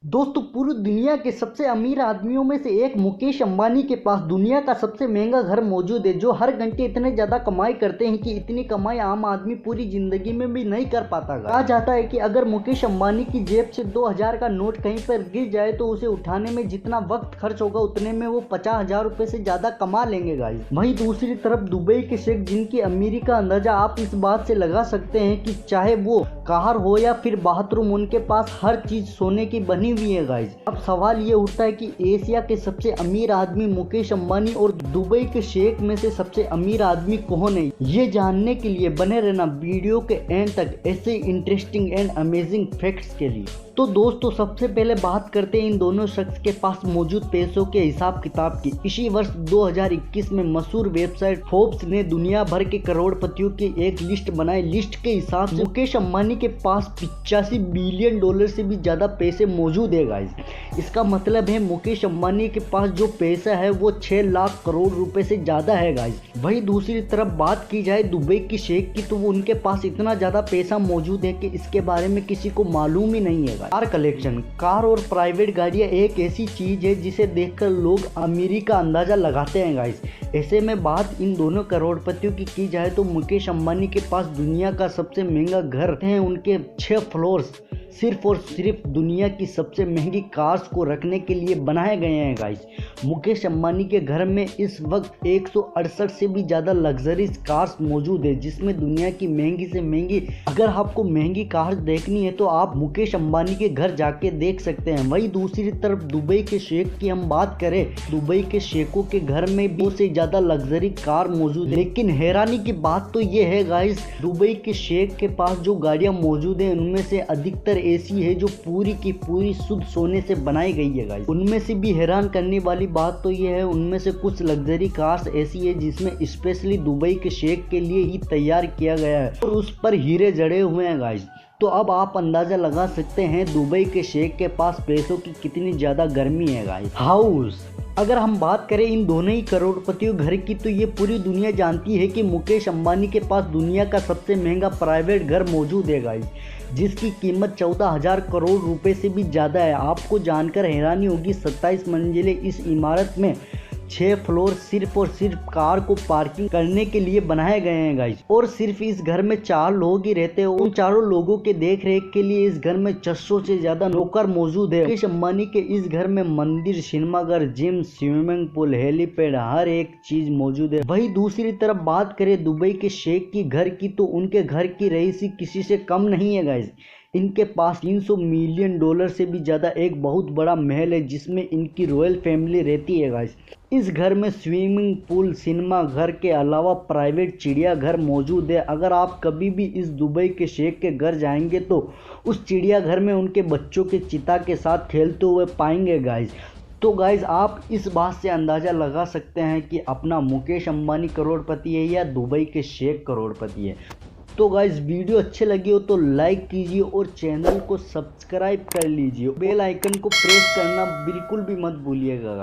दोस्तों पूरी दुनिया के सबसे अमीर आदमियों में से एक मुकेश अंबानी के पास दुनिया का सबसे महंगा घर मौजूद है, जो हर घंटे इतने ज्यादा कमाई करते हैं कि इतनी कमाई आम आदमी पूरी जिंदगी में भी नहीं कर पाता। कहा जाता है कि अगर मुकेश अंबानी की जेब से 2000 का नोट कहीं पर गिर जाए तो उसे उठाने में जितना वक्त खर्च होगा उतने में वो 50,000 रुपए से ज्यादा कमा लेंगे गाइस। वहीं दूसरी तरफ दुबई के शेख, जिनकी अमीरी का अंदाजा आप इस बात से लगा सकते हैं कि चाहे वो कार हो या फिर बाथरूम, उनके पास हर चीज सोने की बनी हुई है गाइस। अब सवाल ये उठता है कि एशिया के सबसे अमीर आदमी मुकेश अंबानी और दुबई के शेख में से सबसे अमीर आदमी कौन है, ये जानने के लिए बने रहना वीडियो के एंड तक ऐसे इंटरेस्टिंग एंड अमेजिंग फैक्ट्स के लिए। तो दोस्तों सबसे पहले बात करते हैं इन दोनों शख्स के पास मौजूद पैसों के हिसाब किताब की। इसी वर्ष 2021 में मशहूर वेबसाइट फोर्ब्स ने दुनिया भर के करोड़पतियों की एक लिस्ट बनाई। लिस्ट के हिसाब से मुकेश अंबानी के पास 85 बिलियन डॉलर से भी ज्यादा पैसे मौजूद है गाइस। इसका मतलब है मुकेश अंबानी के पास जो पैसा है वो 6 लाख करोड़ रुपए से ज्यादा है गाइस। वही दूसरी तरफ बात की जाए दुबई की शेख की, तो उनके पास इतना ज्यादा पैसा मौजूद है कि इसके बारे में किसी को मालूम ही नहीं है। कार कलेक्शन, कार और प्राइवेट गाड़ियां एक ऐसी चीज है जिसे देखकर लोग अमीरी का अंदाजा लगाते हैं गाइस। ऐसे में बात इन दोनों करोड़पतियों की जाए तो मुकेश अंबानी के पास दुनिया का सबसे महंगा घर है। उनके 6 फ्लोर्स सिर्फ और सिर्फ दुनिया की सबसे महंगी कार्स को रखने के लिए बनाए गए हैं गाइस। मुकेश अंबानी के घर में इस वक्त 168 से भी ज़्यादा लग्जरीज कार्स मौजूद है, जिसमें दुनिया की महंगी से महंगी, अगर आपको महंगी कार्स देखनी है तो आप मुकेश अंबानी के घर जाके देख सकते हैं। वही दूसरी तरफ दुबई के शेख की हम बात करें, दुबई के शेखों के घर में भी से ज़्यादा लग्जरी कार मौजूद है। लेकिन हैरानी की बात तो ये है गाइस, दुबई के शेख के पास जो गाड़ियाँ मौजूद है उनमें से अधिकतर ऐसी है जो पूरी की पूरी शुद्ध सोने से बनाई गई है गाइस। उनमें से भी हैरान करने वाली बात तो ये है, उनमें से कुछ लग्जरी कार्स ऐसी है जिसमें स्पेशली दुबई के शेख के लिए ही तैयार किया गया है और उस पर हीरे जड़े हुए हैं गाइस। तो अब आप अंदाजा लगा सकते हैं दुबई के शेख के पास पैसों की कितनी ज्यादा गर्मी है गाइस। हाउस, अगर हम बात करें इन दोनों ही करोड़पतियों घर की, तो ये पूरी दुनिया जानती है कि मुकेश अंबानी के पास दुनिया का सबसे महंगा प्राइवेट घर मौजूद है गाइस, जिसकी कीमत 14,000 करोड़ रुपए से भी ज़्यादा है। आपको जानकर हैरानी होगी, 27 मंजिले इस इमारत में 6 फ्लोर सिर्फ और सिर्फ कार को पार्किंग करने के लिए बनाए गए हैं गाइस। और सिर्फ इस घर में 4 लोग ही रहते हैं। उन चारों लोगों के देख रेख के लिए इस घर में 600 से ज्यादा नौकर मौजूद है। मुकेश अंबानी के इस घर में मंदिर, सिनेमाघर, जिम, स्विमिंग पूल, हेलीपैड, हर एक चीज मौजूद है। वही दूसरी तरफ बात करें दुबई के शेख की घर की, तो उनके घर की रईसी किसी से कम नहीं है गाइस। इनके पास 300 मिलियन डॉलर से भी ज़्यादा एक बहुत बड़ा महल है जिसमें इनकी रॉयल फैमिली रहती है गाइस। इस घर में स्विमिंग पूल, सिनेमा घर के अलावा प्राइवेट चिड़ियाघर मौजूद है। अगर आप कभी भी इस दुबई के शेख के घर जाएंगे तो उस चिड़ियाघर में उनके बच्चों के चीता के साथ खेलते हुए पाएंगे गाइस। तो गाइज आप इस बात से अंदाज़ा लगा सकते हैं कि अपना मुकेश अंबानी करोड़पति है या दुबई के शेख करोड़पति है। तो गाइज वीडियो अच्छे लगी हो तो लाइक कीजिए और चैनल को सब्सक्राइब कर लीजिए। बेल आइकन को प्रेस करना बिल्कुल भी मत भूलिएगा गाइज।